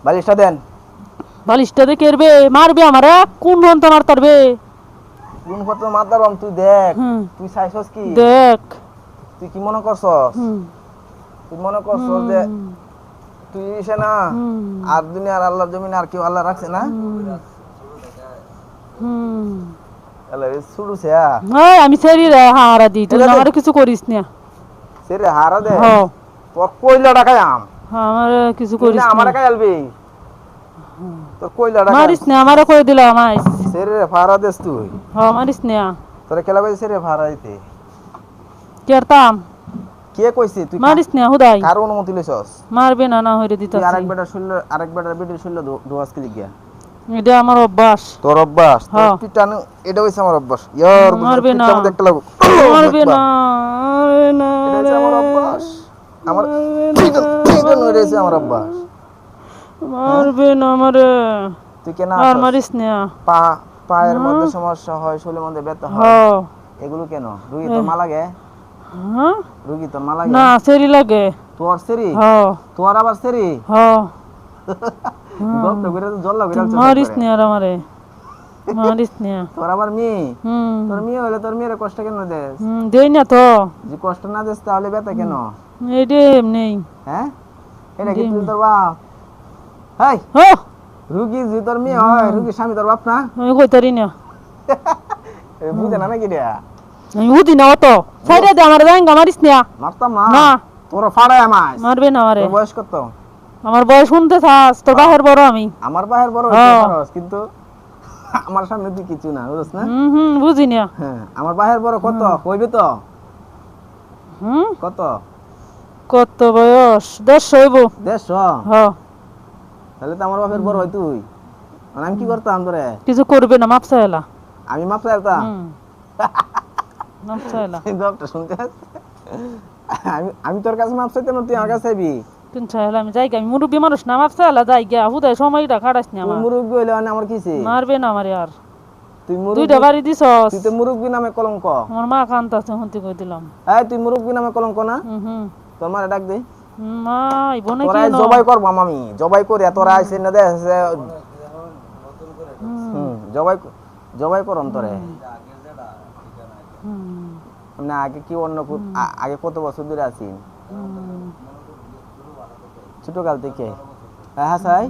বালিশটা দেন। বালিশটা দিয়ে কেরবে মারবে আমারে কোন বন্ধ মারতারবে কোন কত মাতারম তুই দেখ। হুম তুই চাইছস কি? দেখ তুই কি মনে করছস? হুম তুই মনে করছস যে হুম তুই এসে না হুম আর দুনিয়ার আল্লাহর জমিনে আর কেউ আল্লাহ রাখছে না? হুম আল্লাহ ছুড়ুছে এই আমি সেরি রে হারা দি তুই এটা দে। আমার কিছু করিস না সেরে হারা দে। হ্যাঁ তোর কইলা টাকাই আম। আমার কিছু তুই করিস না না আমার কাছে আলবি। তোর কইলা টাকা মারিস না আমারে কই দিলাম আইস সেরে ফারা দেস তুই। হ্যাঁ মারিস না তোরে খেলা কইছে সেরে ফারা দিতে। কেরতাম কে কইছে তুই মারিস না হুদাই কার অনুমতি লইছস? মারবে না না হইরে তুই দিতাছি আরেক বেটার বেটির শৈল দোয়াস কি লিখিয়া? এটা আমার অভ্যাস তোর অভ্যাস তোর হ্যাঁ। পিটানো এটা হইছে আমার অভ্যাস। ইয়ার মারবে না পিটানো দেখতে লাগো। মারবে না মারবে না এটা হইছে আমার অভ্যাস। আমার মারবে না, পিটানো এটা হইছে আমার অভ্যাস। মারবে না আমারে তুই কেন আর মারিস না পায়ের মধ্যে সমস্যা হয়, শরীরের মধ্যে ব্যথা হয়, হ্যাঁ এগুলো কেন? রুগী তোর মা লাগে? হ্যাঁ রুগী তোর মা লাগে? না সেরি লাগে তোর সেরি? হ্যাঁ তোর আবার সেরি? হ্যাঁ গপ্প করে তো জল লাগে মারিস না আর আমারে মারিস না তোর আবার মেয়ে? হুম তোর মেয়ে হলে তোর মেয়ের কষ্ট কেন দেস? দেই না তো যে কষ্ট না দেস তাহলে ব্যথা কেন? এইটা এমনি হ্যাঁ এটা কি তুই তোর বাপ? হাই ও রুগী যে তোর মেয়ে হয়, রুগীর স্বামী তোর বাপ না? আমি কইতারি না বুঝে না নাকি রে? আমি উদি না অত সাইডে দে আমার জাঙ্গা মারিস না মারতাম না না তোর ফাড়ায় আমায়। মারবে না আমারে তোর বয়স কত? আমার বয়স শুনতে চাস তোর বাহের বড় আমি আমার বাহের বড় হইতে পারস কিন্তু আমার সামনে তুই কিছু না বুঝছ না? বুঝি না হ্যাঁ আমার বাহের বড় কত কইবি তো? হুম কত? কত বয়স 150 হইব 150? হ্যাঁ তাহলে তো আমার বাপের বড় হয় তুই। মানে আমি কি করতাম তোরে? কিছু করবে না মাপ চাইলা আমি মাপ চাইতাম? মাপ চাইলা এই গপটা শুনতে আমি তোর কাছে মাপ চাইতাম না তুই আমার কাছে চাইবি? তুই চাইলা আমি যাই আমি মুরব্বী মানুষ না মাপ চাইলা যাই গিয়া হুদায় সময়টা খাড়াস না তুই আমার মুরব্বি হইলে মানে আমার কিছে? মারবে না আমারে আর তুই মুরব্বি দুইটা বাড়ি দিছস তুই তো মুরব্বি নামে কলঙ্ক। আমার মা কান্তাছে হন্তি কই দিলাম এই তুই মুরব্বি নামে কলঙ্ক না? হুম তোর মারে ডাক দে। মা আইব না তোরা কি জবাই করব আমি জবাই করে তোরা আইছে না দে জবাই করম তোরে না আগে কি অন্য আগে কত বছর ধরে আছি ছোটকাল থেকে হ্যাঁ সাই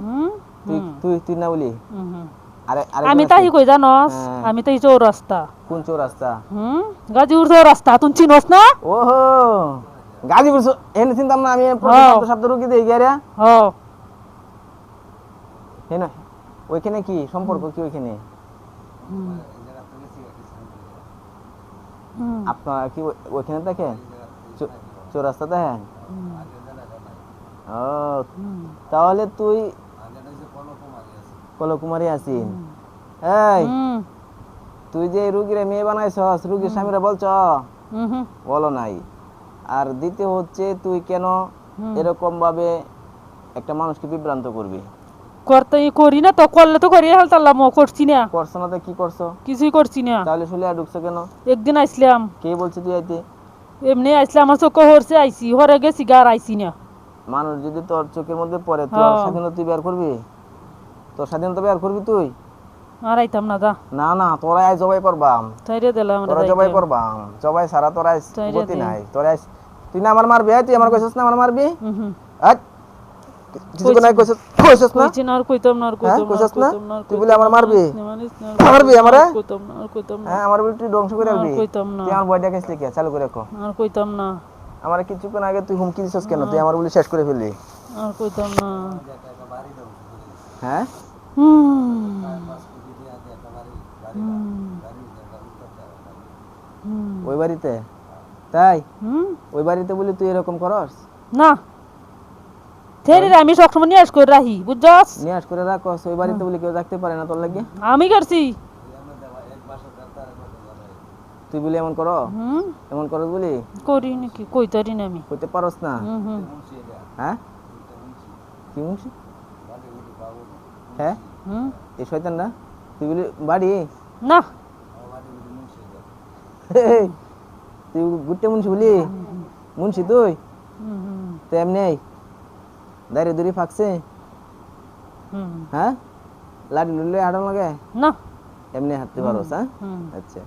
তুই তুই তুই না বলি আরে আরে আমি তাই কই জানস আমি তাই চৌরাস্তা কোন চৌরাস্তা গাজীপুর চৌরাস্তা তুই চিনস না ওহো গাজীপুর এনে চিনতাম না আমি শব্দ রুগী দেই গিয়া হ্যাঁ হেন ওইখানে কি সম্পর্ক কি ওইখানে আপনারা কি ওইখানে দেখেন চৌরাস্তা দেখেন ও তাহলে তুই কলকুমারী আছিস এই তুই যে রুগীরে মেয়ে বানাইছস রুগীর স্বামীরা বলছ বলো নাই আর দ্বিতীয় হচ্ছে তুই কেন এরকম ভাবে একটা মানুষকে বিভ্রান্ত করবি করতে করি না তো করলে তো করি হালতাল্লাম করছি না করছ না তো কি করছো কিছুই করছি না তাহলে শুলে আর ঢুকছো কেন একদিন আইসলাম কে বলছে তুই আইতে এমনি আইসলাম আমার চোখ হরছে আইসি হরে গেছি গার আইসি না মানুষ যদি তোর চোখের মধ্যে পড়ে তুই আর স্বাধীনতা তুই বের করবি তোর স্বাধীনতা বের করবি তুই আর আইতাম না দা না না তোরা আই জবাই করবাম তাইরে দিলাম তোরা জবাই করবাম জবাই সারা তোরা গতি নাই তোরা তুই না আমার মারবি তুই আমার কইছস না আমার মারবি আজ কিছু নাই কইছস না কইছি না আর কইতাম না আর কইছস না তুই বলে আমার মারবি মারবি আমারে কইতাম না আর কইতাম না হ্যাঁ আমার বলি তুই ধ্বংস করে দিবি কইতাম না তুই আমার বয়টা কেসলি কে চালু করে রাখো আর কইতাম না আমারে কিছুক্ষণ আগে তুই হুমকি দিছস কেন তুই আমার বলি শেষ করে ফেললি আর কইতাম না হ্যাঁ ওই বাড়িতে তাই ওই বাড়িতে বলি তুই এরকম করস না থেরে আমি সবসময় নিয়ে আস করে রাখি বুঝছস নিয়ে আস করে রাখস ওই বাড়িতে বলি কেউ দেখতে পারে না তোর লাগে আমি করছি তুই বলি এমন করো এমন করস বলি করি নাকি কইতারি না আমি কইতে পারস না হ্যাঁ কি মুন্সি হ্যাঁ এই শয়তান না তুই বলি বাড়ি না তুই গুট্টে মুন্সি বলি মুন্সি তুই তো এমনি দাঁড়িয়ে দূরে ফাঁকছে হুম হ্যাঁ লাঠি লুলে হাঁটানো লাগে না এমনি হাঁটতে পারোস হ্যাঁ হুম আচ্ছা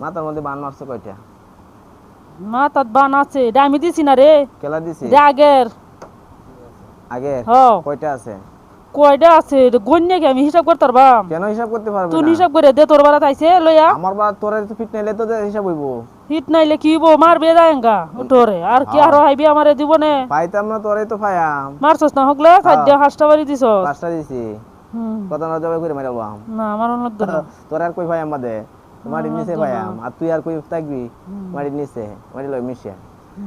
মাথার মধ্যে বান মারছো কয়টা মাথাত বান আছে এটা আমি দিছি না রে কেলা দিছি এটা আগের আগে হ কয়টা আছে কয়টা আছে এটা গণ্যা কি আমি হিসাব করতে পারবাম কেন হিসাব করতে পারবি তুই না হিসাব করে দে তোর বাড়াত আইছে লইয়া আমার বা তোরা তো ফিট নাইলে তো হিসাব হইব হিট নাইলে কি হইব মারবে যায়ঙ্গা উঠোরে আর কি আরো হাইবি আমারে জীবনে পাইতাম না তোরাই তো পাইয়াম মারছস না হগলে খাদ্য হাঁসটা বাড়ি দিছস পাঁচটা দিছি হুম কত না জবাই করে মারালাম না আমার অন্য না তোর আর কই পাইয়াম বাদে মাটির নিচে পাইয়াম আর তুই আর কই থাকবি মাটির নিচে মাটি লই মিশিয়া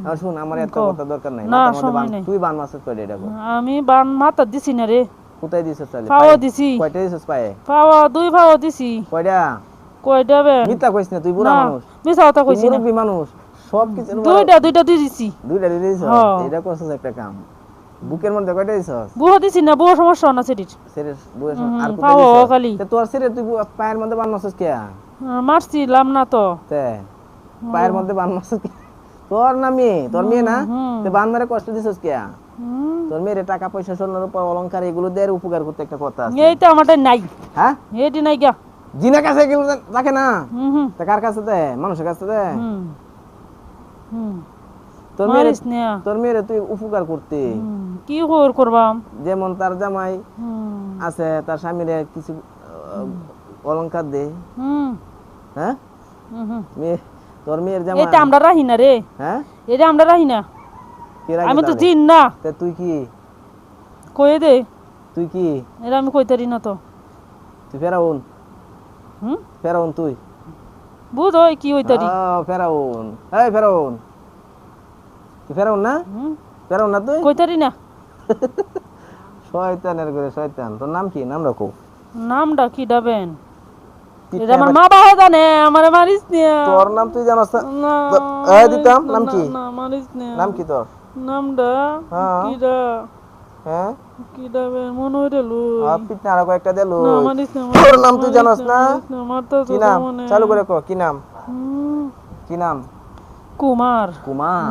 আর শুন আমার এত কথা দরকার নাই না, মাথার মধ্যে সময় বান নাই। তুই বান মাসুদ করে এটা কর। আমি বান মাথা দিছি না রে কোথায় দিছস তাহলে পাও পায়ে? দিছি কয়টা দিছস পায়ে পাওয়া দুই পাওয়া দিছি কয়টা কই দেবে মিথ্যা কইস না তুই বুড়া না মানুষ মিছা কথা তুই কইছি না মুরব্বি মানুষ সব কিছু দুইটা দিয়ে দিছি দুইটা দিয়ে দিছস হ্যাঁ। এটা করছস একটা কাম বুকের মধ্যে কয়টা দিছস বুহ দিছি না বুহ সমস্যা না সেটির সেরে বুয়ের আর কোথায় পাও দিছস খালি তে তোর সেরে তুই পায়ের মধ্যে বান মাসুস কে মারছিলাম না তো তে পায়ের মধ্যে বান মাসুস কে তোর না মেয়ে তোর মেয়ে না তে বান মেরে কষ্ট দিছস কে হুম, তোর মেয়ের টাকা পয়সা স্বর্ণের উপর অলংকার এগুলো দেয় উপকার করতে একটা কথা আছে এইটা আমারটা নাই হ্যাঁ এটি নাই গা জিনা কাছে এগুলো থাকে না হুম হুম তা কার কাছে দেয় মানুষের কাছে দেয় হুম হুম তোর মেয়ের মারিস না তোর মেয়ের তুই উপকার করতে কি খবর করবাম যেমন তার জামাই হুম আছে তার স্বামীর কিছু অলংকার দে হুম হ্যাঁ হুম হুম মেয়ে তোর মেয়ের জামাই এটা আমরা রাহি না রে হ্যাঁ এটা আমরা রাহি না কে রাখে আমি তো তাহলে? জিন না তা তুই কি কয়ে দে তুই কি এটা আমি কইতারি না তো তুই ফেরাউন হুম ফেরাউন তুই বুঝ ওই কি হইতারি ফেরাউন এই ফেরাউন তুই ফেরাউন না হুম ফেরাউন না তুই কইতারি না শয়তানের করে শয়তান তোর নাম কি নাম রাখো নামটা কি ডাবেন তুই এটা আমার মা বাবা জানে আমারে মারিস না তোর নাম তুই জানাস না না এই দিতাম নাম কি না মারিস না নাম কি তোর নামটা হ্যাঁ। কিডা হ্যাঁ কিডাবে মনে হইলো পিঠ না আরো কয়েকটা দিল না মারিস না তোর নাম তুই জানাস না মারতা কি নাম চালু করে কো কি নাম কি নাম কুমার কুমার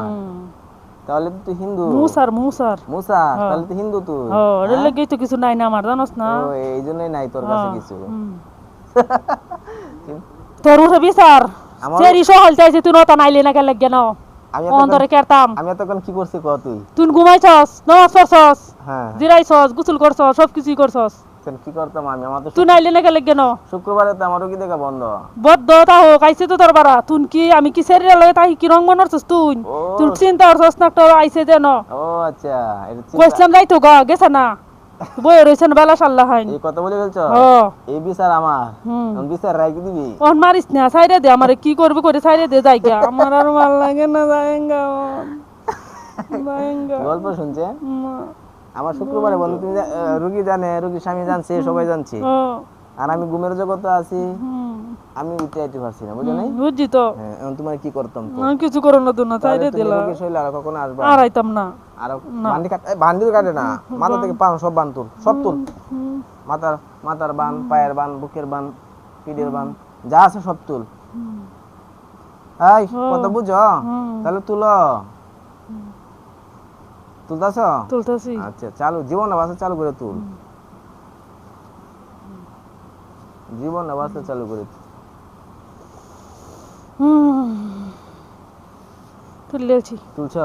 তাহলে তো তুই হিন্দু মুসার মুসার মুসা তাহলে তো হিন্দু তুই ও এর লাগি তো কিছু নাই না আমার জানোস না ও এই জন্যই নাই তোর কাছে কিছু তোর উঠে বিচার আমার- সেরি সহল চাইছে তুই নতা নাইলে না কেন লাগে না আমি এতক্ষণ- অন্তরে কেরতাম আমি এতক্ষণ কি করছি ক তুই তুই ঘুমাইছস নামাজ পড়ছস হ্যাঁ জিরাইছস গোসল করছস সব কিছুই করছস তাহলে কি করতাম আমি আমার তো তুই নাইলে না কেন লাগে না শুক্রবারে তো আমার রোগী দেখা বন্ধ বদ্ধ তা হোক আইছে তো তোর বাড়া তুই কি আমি কি সেরি লয় তাই কি রং বানারছস তুই ও। তুই চিন্তা করছস না একটা আইছে দেন ও আচ্ছা এটা চিন্তা- কইছিলাম যাইতো গা গেছে না বই রইছেন বেলা সাল্লাহ হাইন এই কথা বলে ফেলছ ও এই বিচার আমার হুম এখন বিচার রাখি দিবি ওন মারিস না সাইরে দে আমারে কি করবে করে সাইরে দে যাইগা আমার আর ভাল লাগে না যাইঙ্গা যাইঙ্গা গল্প শুনছে আমার শুক্রবারে বন্ধু তুমি রুগী জানে রুগীর স্বামী জানছে সবাই জানছে ও আর আমি ঘুমের জগতে আছি হুম আমি উঠে আইতে পারছি না বুঝো নাই বুঝছি তো হ্যাঁ, এখন তোমার কি করতাম তো আমি কিছু করো না দুনা তাহলে সাইরে তুমি দিলা রোগীর শরীরে আর কখনো আসবা আর আইতাম না আর বান্ডি কাটে বান্ডিও কাটে না মাথা থেকে পান সব বান তুল সব তুল হুম, মাথার মাথার বান পায়ের বান বুকের বান পিঠের বান যা আছে সব তুল হুম, এই কথা বুঝো হুম। তাহলে তুলো তুলতাছ তুলতাছি আচ্ছা চালু জীবন অবস্থা চালু করে তুল জীবন অবস্থা চালু করে তুল। তুললেছি তুলছ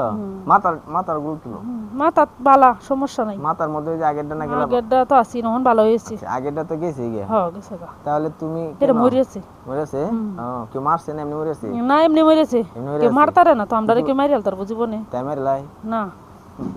মাথার মাথার গুলো তুলো মাথা বালা সমস্যা নাই মাথার মধ্যে ওই যে আগেরটা না গেলাম আগেরটা তো আসি নহন ভালো হয়েছে আগেরটা তো গেছে গিয়ে হ্যাঁ গেছে গা তাহলে তুমি এটা কেন? মরিয়েছে মরেছে ও কেউ মারছে না এমনি মরেছে না এমনি মরেছে এমনি মরে কে আছে? মারতারে না তো আমরা কে মারি আলতার বুঝিব না তাই মারি লাই না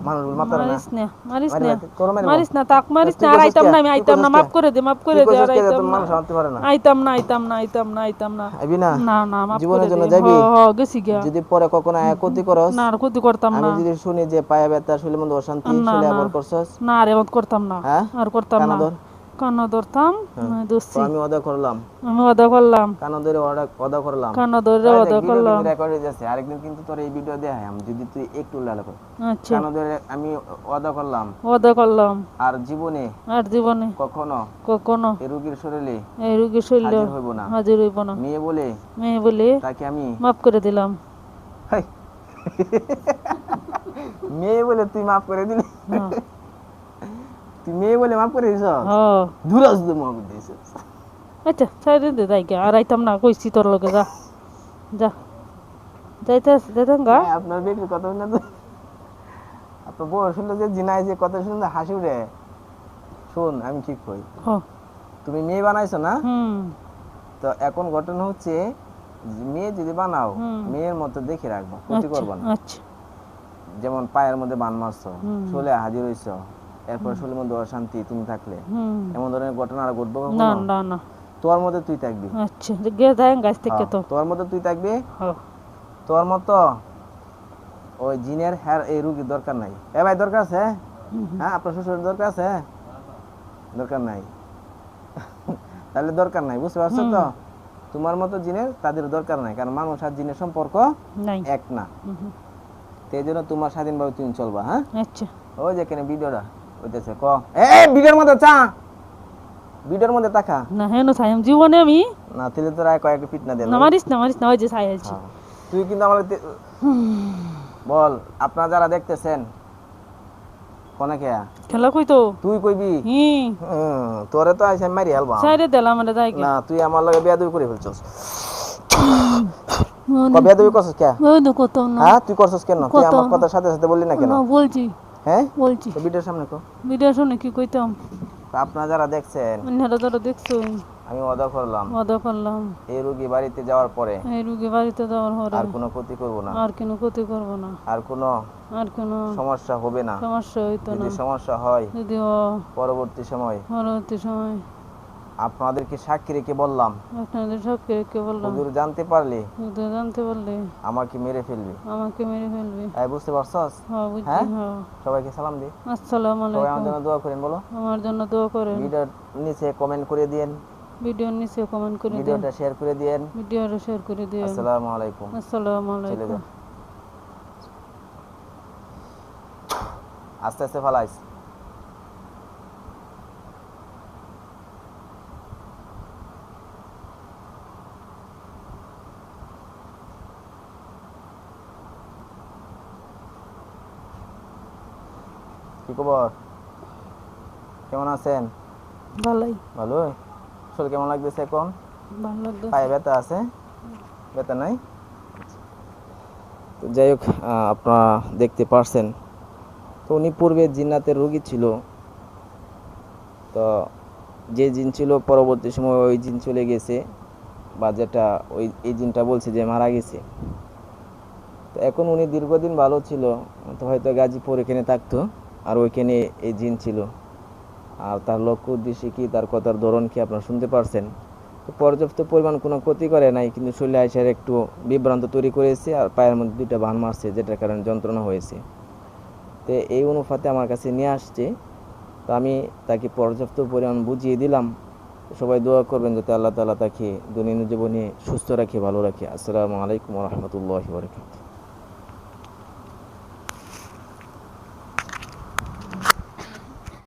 মানুষ মাতার না মারিস না মারিস মারি না লাই, তোর মারিব? মারিস না তাক মারিস তুই না আর কইছিস আইতাম কে? না আমি তুই আইতাম না কইছিস মাফ কে? করে দে মাফ করে তুই দে আর কইছিস কে যে আইতাম তোর না মানুষ আনতে পারে না আইতাম না আইতাম না আইতাম না আইতাম না আইবি না না না মাফ জীবনের করে জন্য দে যাবি? গেছি গিয়া যদি পরে কখনো আয়া ক্ষতি করস না আর ক্ষতি করতাম আমি না যদি শুনি যে পায়ে ব্যথা শরীরের মধ্যে অশান্তি না, শরীরে না। আবার করছস না আর এমন করতাম না হ্যাঁ? আর করতাম কানা না ধর। কান্ন ধরতাম তো দোষছি আমি অদা করলাম আমি ওদা করলাম কানো ধরে অদা করলাম কান্ন ধরে ওদা করলাম রেকর্ড হয়ে যাচ্ছে আরেকদিন কিন্তু তোর এই ভিডিও দেখাই আমি যদি তুই একটু লাল কর আচ্ছা কানো ধরে আমি অদা করলাম ওদা করলাম আর জীবনে আর জীবনে কখনো কখনো এই রোগীর শরীরে এই রুগী শৈল হাজির হইব না হাজির হইব না মেয়ে বলে মেয়ে বলে তাকে আমি মাফ করে দিলাম হাই। মেয়ে বলে তুই মাফ করে দিলি হ্যাঁ। তুই মেয়ে বলে মাফ করে দিছ হ দুরাজ তো মাফ দিছ আচ্ছা ছাইরে দে যাই আর আইতাম না কইছি তোর লগে যা যা যাইতাম গা আপনার বেটির কথা শুনে তো আপনার বউ শুনলে যে জিনাই যে কথা শুনে হাসি উঠে শোন আমি কি কই হ তুমি মেয়ে বানাইছো না হুম তো এখন ঘটনা হচ্ছে যে মেয়ে যদি বানাও হুম। মেয়ের মতো দেখে রাখবা ক্ষতি করবা না আচ্ছা যেমন পায়ের মধ্যে বান মারছো হুম। শোলে হাজির হইছো এরপর শোলের মধ্যে অশান্তি তুমি থাকলে হুম এমন ধরনের ঘটনা আর ঘটবে না কখনো না না তোর মধ্যে তুই থাকবি আচ্ছা গে যাই গাছ থেকে তো তোর মধ্যে তুই থাকবি হ তোর মতো ওই জিনের হ্যার এই রুগীর দরকার নাই এ ভাই দরকার আছে হ্যাঁ আপনার শ্বশুরের দরকার আছে দরকার নাই তাহলে দরকার নাই বুঝতে পারছো তো তোমার মতো জিনের তাদের দরকার নাই কারণ মানুষ আর জিনের সম্পর্ক নাই এক না তো এই জন্য তোমার স্বাধীনভাবে তুমি চলবা হ্যাঁ আচ্ছা ওই যে এখানে ভিডিওটা ওইটাছে ক এ ভিডিওর মধ্যে চা ভিডিওর মধ্যে তাকা না হেন ছাইম জীবনে আমি না তিলে তোরা কয়েকটা পিট না দিল না মারিস না ওই যে ছাই আছি তুই কিন্তু আমার বল আপনারা যারা দেখতেছেন কোনে কে খেলা কই তো তুই কইবি হি তোরে তো আইসা মারি হেলবা ছাইরে দিলাম আমরা যাই না তুই আমার লগে বেয়াদবি করে ফেলছস বেয়াদবি করছস কে ওই তো কত না হ্যাঁ তুই করছস কেন তুই আমার কথার সাথে সাথে বললি না কেন না বলছি হ্যাঁ বলছি তো ভিডিওর সামনে কো ভিডিও শুনে কি কইতাম তো আপনারা যারা দেখছেন অন্যরা যারা দেখছো আমি ওয়াদা করলাম ওয়াদা করলাম এই রোগী বাড়িতে যাওয়ার পরে এই রুগী বাড়িতে যাওয়ার পরে আর কোনো ক্ষতি করব না আর কোনো ক্ষতি করবো না আর কোনো আর কোনো সমস্যা হবে না সমস্যা হইতো না যদি সমস্যা হয় যদিও পরবর্তী সময় পরবর্তী সময় আপনাদেরকে সাক্ষী রেখে বললাম আপনাদের সবকে রেখে বললাম হুজুর জানতে পারলে যদি জানতে পারলে আমাকে মেরে ফেলবে আমাকে মেরে ফেলবে তাই বুঝতে পারছস হ্যাঁ বুঝছি হ্যাঁ? হ্যাঁ সবাইকে সালাম দি আসসালামু সবাই আমার আলাইকুম জন্য দোয়া করেন বলো আমার জন্য দোয়া করেন ভিডিওর নিচে কমেন্ট করে দিয়েন ভিডিওর নিচে কমেন্ট করে দিন ভিডিওটা শেয়ার করে দিয়েন ভিডিওটা শেয়ার করে দিন আসসালামু আলাইকুম আসসালামু চলে আলাইকুম যাও আস্তে আস্তে ফালাইস কি খবর কেমন আছেন ভালোই ভালোই শরীর কেমন লাগতেছে এখন ভালো লাগতো পায়ে ব্যথা আছে ব্যথা নাই তো যাই হোক আপনারা দেখতে পারছেন তো উনি পূর্বে জিন্নাতের রোগী ছিল তো যে জিন ছিল পরবর্তী সময় ওই জিন চলে গেছে বা যেটা ওই এই জিনটা বলছে যে মারা গেছে তো এখন উনি দীর্ঘদিন ভালো ছিল তো হয়তো গাজীপুর এখানে থাকতো আর ওইখানে এই জিন ছিল আর তার লক্ষ্য উদ্দেশ্য কি তার কথার ধরন কি আপনারা শুনতে পারছেন তো পর্যাপ্ত পরিমাণ কোনো ক্ষতি করে নাই কিন্তু শরীরে আইসার একটু বিভ্রান্ত তৈরি করেছে আর পায়ের মধ্যে দুইটা বান মারছে যেটার কারণে যন্ত্রণা হয়েছে তো এই অনুপাতে আমার কাছে নিয়ে আসছে তো আমি তাকে পর্যাপ্ত পরিমাণ বুঝিয়ে দিলাম সবাই দোয়া করবেন যাতে আল্লাহ তাআলা তাকে দৈনন্দিন জীবনে সুস্থ রাখে ভালো রাখে আসসালামু আলাইকুম ওয়া রাহমাতুল্লাহি ওয়া বারাকাতুহু